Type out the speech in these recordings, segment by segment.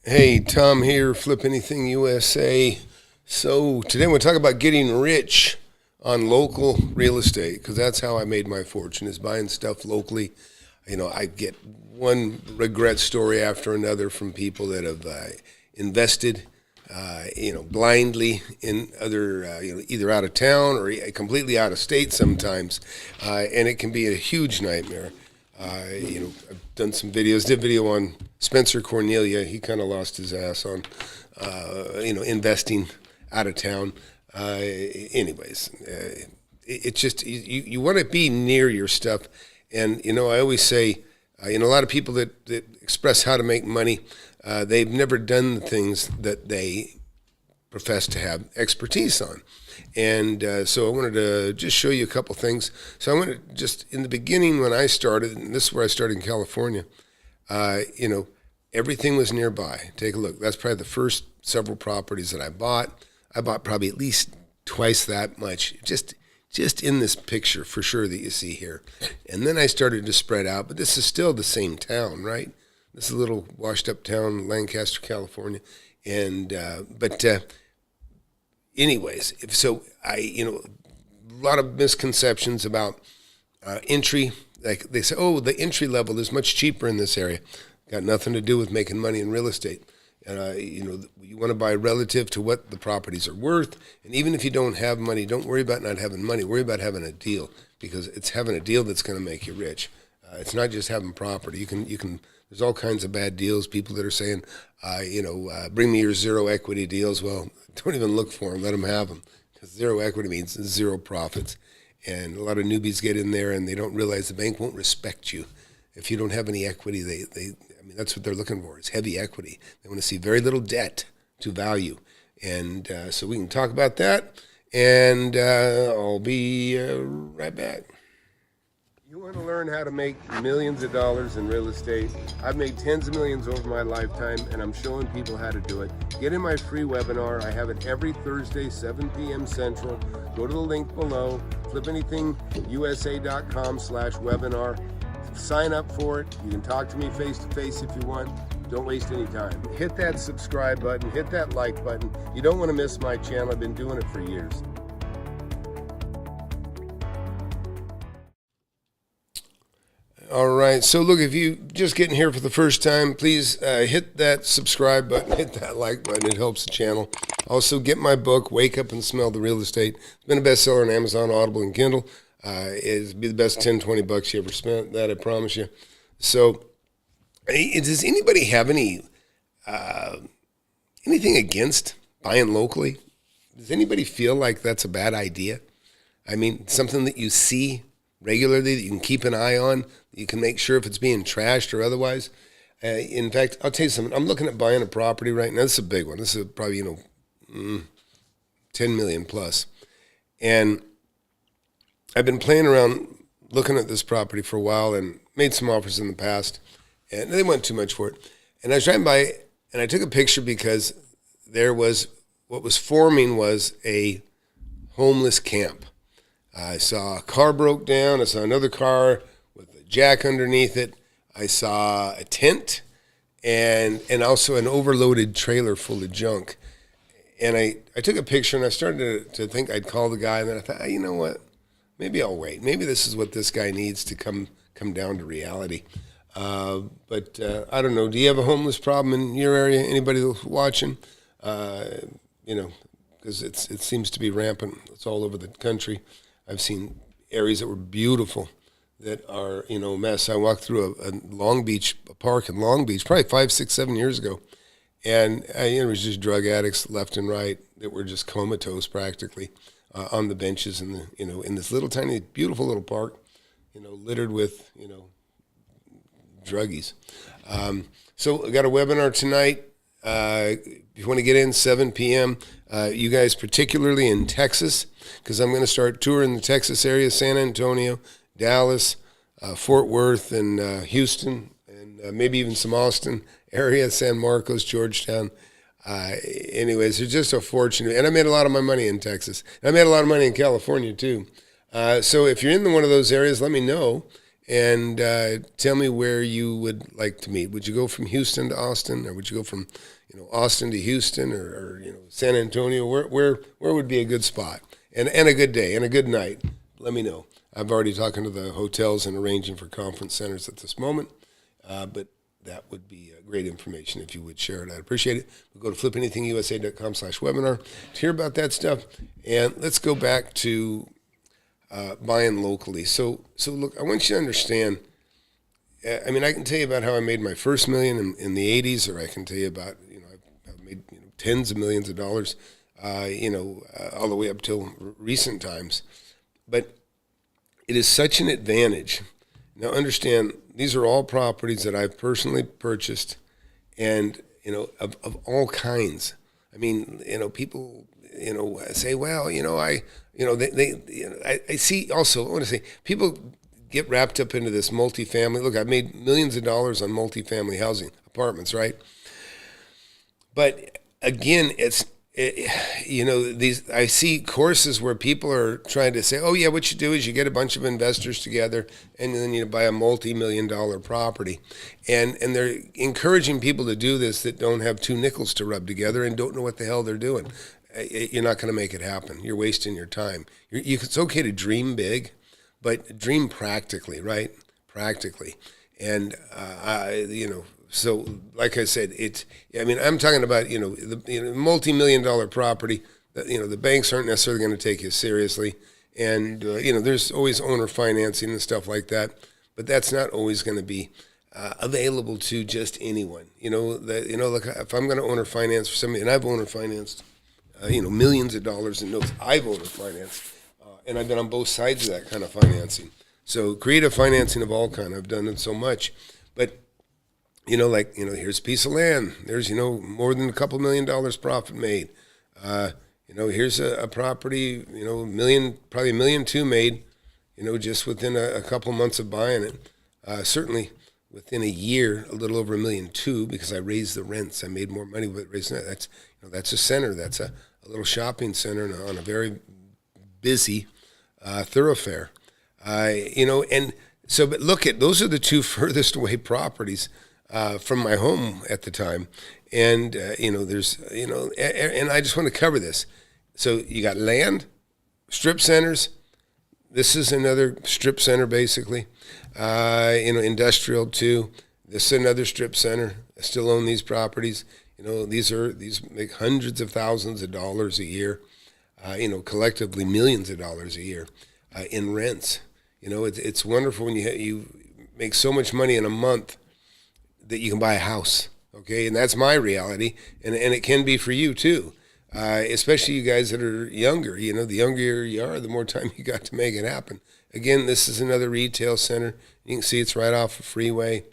Hey, Tom here, FlipAnythingUSA. So today we'll talk about getting rich on local real estate, because that's how I made my fortune, is buying stuff locally. I get one regret story after another from people that have invested, blindly in other, either out of town or completely out of state sometimes, and it can be a huge nightmare. I've done some videos. Did a video on Spencer Cornelia. He kind of lost his ass on, investing out of town. It's just you want to be near your stuff, and I always say, a lot of people that express how to make money, they've never done the things that they profess to have expertise on. And so I wanted to just show you a couple things. So I wanted just in the beginning when I started, and this is where I started in California, everything was nearby. Take a look. That's probably the first several properties that I bought. I bought probably at least twice that much, just in this picture for sure that you see here. And then I started to spread out, but this is still the same town, right? This is a little washed up town, Lancaster, California. And, anyways, so a lot of misconceptions about entry. Like they say, oh, the entry level is much cheaper in this area. Got nothing to do with making money in real estate. You want to buy relative to what the properties are worth. And even if you don't have money, don't worry about not having money. Worry about having a deal, because it's having a deal that's going to make you rich. It's not just having property. You can. There's all kinds of bad deals. People that are saying, bring me your zero equity deals. Well, don't even look for them. Let them have them, because zero equity means zero profits. And a lot of newbies get in there and they don't realize the bank won't respect you if you don't have any equity. That's what they're looking for, is heavy equity. They want to see very little debt to value. And so we can talk about that. And I'll be right back. You want to learn how to make millions of dollars in real estate? I've made tens of millions over my lifetime, and I'm showing people how to do it. Get in my free webinar. I have it every Thursday, 7 p.m. Central. Go to the link below, FlipAnythingUSA.com/webinar. Sign up for it. You can talk to me face-to-face if you want. Don't waste any time. Hit that subscribe button. Hit that like button. You don't want to miss my channel. I've been doing it for years. All right, so look, if you just getting here for the first time, please hit that subscribe button, hit that like button. It helps the channel. Also, get my book, Wake Up and Smell the Real Estate. It's been a bestseller on Amazon, Audible, and Kindle. It'll be the best $10-20 you ever spent, that I promise you. So, does anybody have anything against buying locally? Does anybody feel like that's a bad idea? I mean, something that you see regularly that you can keep an eye on, you can make sure if it's being trashed or otherwise. In fact, I'll tell you something. I'm looking at buying a property right now. This is a big one. This is probably, 10 million plus. And I've been playing around looking at this property for a while and made some offers in the past, and they went too much for it. And I was driving by, and I took a picture because there was, what was forming was a homeless camp. I saw a car broke down. I saw another car with a jack underneath it. I saw a tent and also an overloaded trailer full of junk. And I took a picture, and I started to think I'd call the guy. And then I thought, you know what? Maybe I'll wait. Maybe this is what this guy needs to come down to reality. But I don't know. Do you have a homeless problem in your area? Anybody watching? Because it seems to be rampant. It's all over the country. I've seen areas that were beautiful that are, a mess. I walked through a park in Long Beach, probably 5, 6, 7 years ago. And it was just drug addicts left and right that were just comatose practically on the benches in this little tiny, beautiful little park, littered with, druggies. So I got a webinar tonight. If you want to get in, 7 p.m., you guys particularly in Texas, because I'm going to start touring the Texas area, San Antonio, Dallas, Fort Worth, and Houston, and maybe even some Austin area, San Marcos, Georgetown. Anyways, it's just a fortune. And I made a lot of my money in Texas. And I made a lot of money in California, too. So if you're in one of those areas, let me know. and tell me where you would like to meet. Would you go from Houston to Austin, or would you go from Austin to Houston, or San Antonio? Where would be a good spot and a good day and a good night? Let me know. I've already talking to the hotels and arranging for conference centers at this moment, but that would be great information if you would share it. I'd appreciate it. We'll go to FlipAnythingUSA.com/webinar to hear about that stuff. And let's go back to buying locally. So look, I want you to understand. I mean, I can tell you about how I made my first million in the '80s, or I can tell you about I've made tens of millions of dollars, all the way up till recent times. But it is such an advantage. Now, understand, these are all properties that I've personally purchased, and of all kinds. I mean, people, say, well, I see. Also, I want to say, people get wrapped up into this multifamily. Look, I've made millions of dollars on multifamily housing, apartments, right? But again, these, I see courses where people are trying to say, oh yeah, what you do is you get a bunch of investors together and then you buy a multi-million-dollar property, and they're encouraging people to do this that don't have two nickels to rub together and don't know what the hell they're doing. You're not going to make it happen. You're wasting your time. It's okay to dream big, but dream practically, right? Practically, and So, like I said, I'm talking about the multi-million-dollar property. The banks aren't necessarily going to take you seriously, and there's always owner financing and stuff like that, but that's not always going to be available to just anyone. Look, if I'm going to owner finance for somebody, and I've owner financed, millions of dollars in notes, I've owner financed, and I've been on both sides of that kind of financing. So, creative financing of all kind, I've done it so much, but. Here's a piece of land. There's, more than a couple $1 million profit made. Here's a property, probably $1.2 million made, just within a couple months of buying it. Certainly within a year, a little over $1.2 million, because I raised the rents. I made more money with raising that. That's a center. That's a little shopping center on a very busy thoroughfare. But look those are the two furthest away properties from my home at the time, and there's and I just want to cover this. So you got land, strip centers. This is another strip center, basically. Industrial too. This is another strip center. I still own these properties. These make hundreds of thousands of dollars a year. Collectively millions of dollars a year in rents. It's wonderful when you make so much money in a month that you can buy a house, okay? And that's my reality, and it can be for you too, especially you guys that are younger. The younger you are, the more time you got to make it happen. Again, this is another retail center. You can see it's right off a freeway.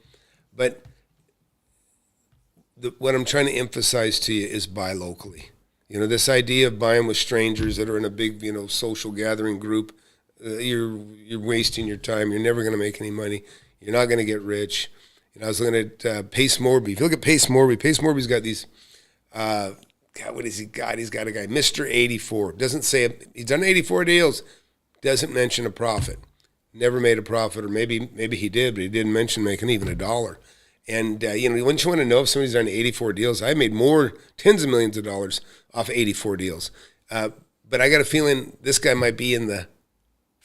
But what I'm trying to emphasize to you is buy locally. This idea of buying with strangers that are in a big, social gathering group, you're wasting your time. You're never going to make any money. You're not going to get rich. I was looking at Pace Morby. If you look at Pace Morby's got these, what has he got? He's got a guy, Mr. 84. Doesn't say, he's done 84 deals. Doesn't mention a profit. Never made a profit, or maybe he did, but he didn't mention making even $1. And, wouldn't you want to know if somebody's done 84 deals? I made tens of millions of dollars off 84 deals. But I got a feeling this guy might be in the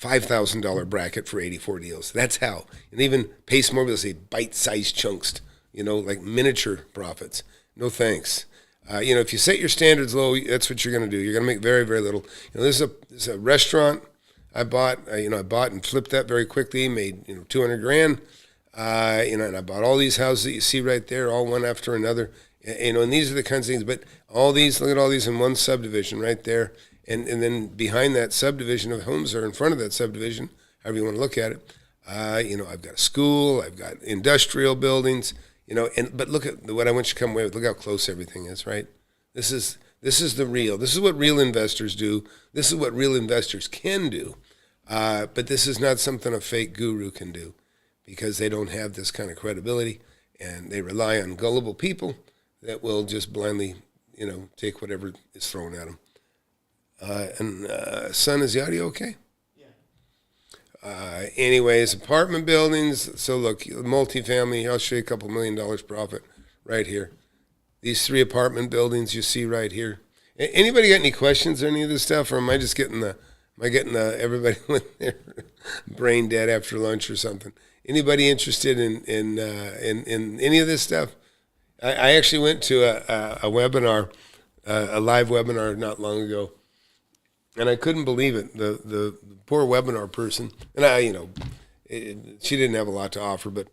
$5,000 bracket for 84 deals. That's how. And even Pace Morby will say bite-sized chunks, like miniature profits. No thanks. If you set your standards low, that's what you're going to do. You're going to make very, very little. This is a restaurant I bought. I bought and flipped that very quickly. Made $200,000. And I bought all these houses that you see right there, all one after another. And these are the kinds of things. But all these, look at all these in one subdivision right there. And then behind that subdivision of homes, or in front of that subdivision, however you want to look at it, I've got a school, I've got industrial buildings, but look at what I want you to come away with. Look how close everything is, right? This is the real. This is what real investors do. This is what real investors can do. But this is not something a fake guru can do, because they don't have this kind of credibility, and they rely on gullible people that will just blindly, take whatever is thrown at them. Son, is the audio okay? Anyways, apartment buildings. So look, multifamily. I'll show you a couple $1 million profit right here. These 3 apartment buildings you see right here. Anybody got any questions or any of this stuff, or am I just getting everybody with their brain dead after lunch or something? Anybody interested in any of this stuff? I actually went to a webinar, a live webinar not long ago, and I couldn't believe it. The poor webinar person, and she didn't have a lot to offer, but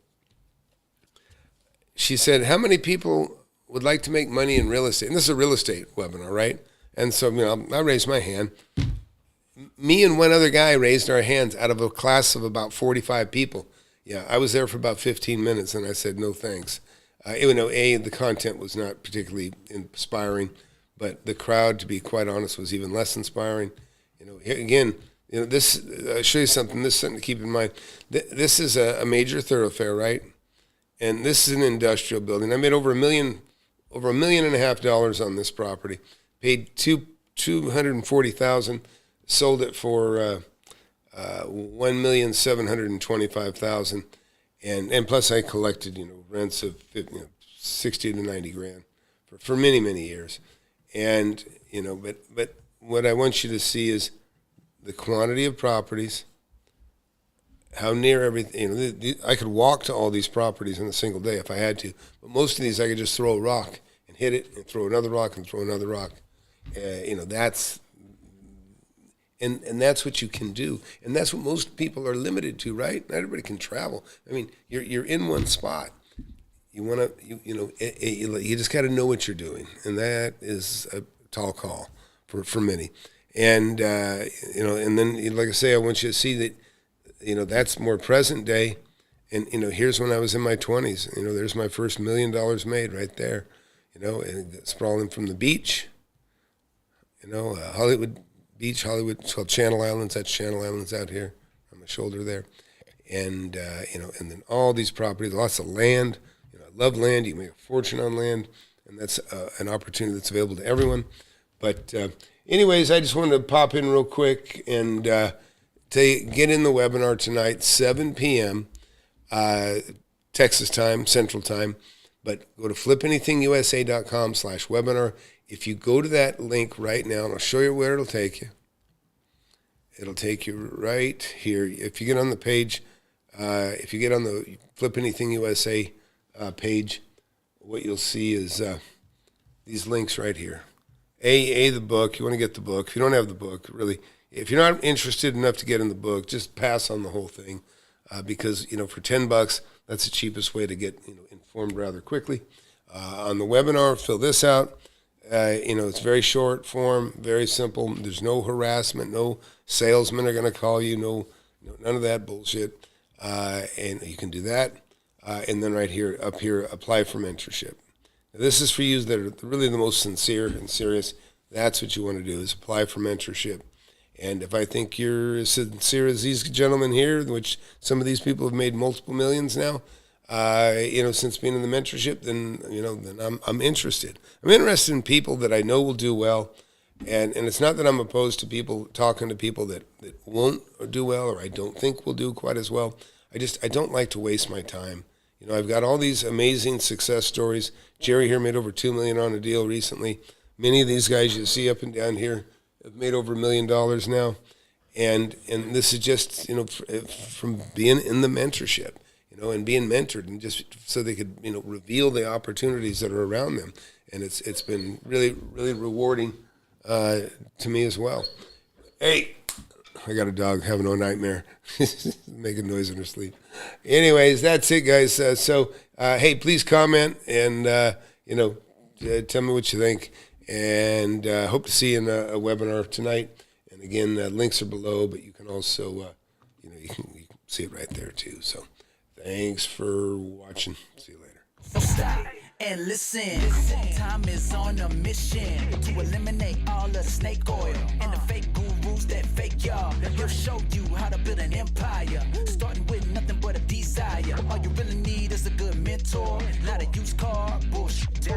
she said, "How many people would like to make money in real estate?" And this is a real estate webinar, right? And so, I raised my hand. Me and one other guy raised our hands out of a class of about 45 people. Yeah, I was there for about 15 minutes, and I said, no thanks. Even though, the content was not particularly inspiring, but the crowd, to be quite honest, was even less inspiring. Again, this, I'll show you something. This is something to keep in mind. This is a major thoroughfare, right? And this is an industrial building. I made over $1.5 million on this property. Paid $240,000, sold it for $1,725,000, and plus I collected rents of 60 to 90 grand for many years, and but what I want you to see is the quantity of properties, how near everything. I could walk to all these properties in a single day if I had to, but most of these I could just throw a rock and hit it, and throw another rock and throw another rock. That's and that's what you can do, and that's what most people are limited to, right? Not everybody can travel. I mean, you're in one spot. You want to, you just got to know what you're doing, and that is a tall call for many. And and then like I say, I want you to see that that's more present day. And here's when I was in my 20s. There's my first $1 million made right there. And sprawling from the beach. Hollywood Beach, Hollywood. It's called Channel Islands. That's Channel Islands out here on my shoulder there. And and then all these properties, lots of land. I love land. You can make a fortune on land, and that's an opportunity that's available to everyone. But anyways, I just wanted to pop in real quick and get in the webinar tonight, 7 p.m. Texas time, Central time. But go to FlipAnythingUSA.com/webinar. If you go to that link right now, and I'll show you where it'll take you. It'll take you right here. If you get on the page, if you get on the Flip Anything USA page, what you'll see is these links right here. The book. You want to get the book. If you don't have the book, really, if you're not interested enough to get in the book, just pass on the whole thing, because for $10, that's the cheapest way to get informed rather quickly. On the webinar, fill this out. It's very short form, very simple. There's no harassment. No salesmen are going to call you. No, none of that bullshit. And you can do that. And then right here, up here, apply for mentorship. Now, this is for you that are really the most sincere and serious. That's what you want to do, is apply for mentorship. And if I think you're as sincere as these gentlemen here, which some of these people have made multiple millions now, since being in the mentorship, then I'm interested. I'm interested in people that I know will do well, and it's not that I'm opposed to people talking to people that won't do well, or I don't think will do quite as well. I don't like to waste my time. I've got all these amazing success stories. Jerry here made over $2 million on a deal recently. Many of these guys you see up and down here have made over $1 million now, and this is just from being in the mentorship. And being mentored, and just so they could, reveal the opportunities that are around them. And it's been really, really rewarding to me as well. Hey, I got a dog having a nightmare, making noise in her sleep. Anyways, that's it, guys. Hey, please comment and, tell me what you think. And hope to see you in a webinar tonight. And again, links are below, but you can also, you can see it right there too. So. Thanks for watching. See you later. Stop and listen. Time is on a mission to eliminate all the snake oil and the fake gurus that fake y'all. He'll show you how to build an empire, starting with nothing but a desire. All you really need is a good mentor, not a used car bullshit.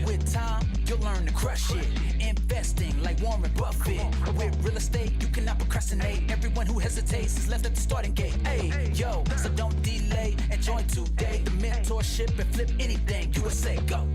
With time, you'll learn to crush it. Investing like Warren Buffett. With real estate, you cannot procrastinate. Everyone who hesitates is left at the starting gate. Hey, yo, so don't delay and join today. The mentorship and flip anything USA. Go.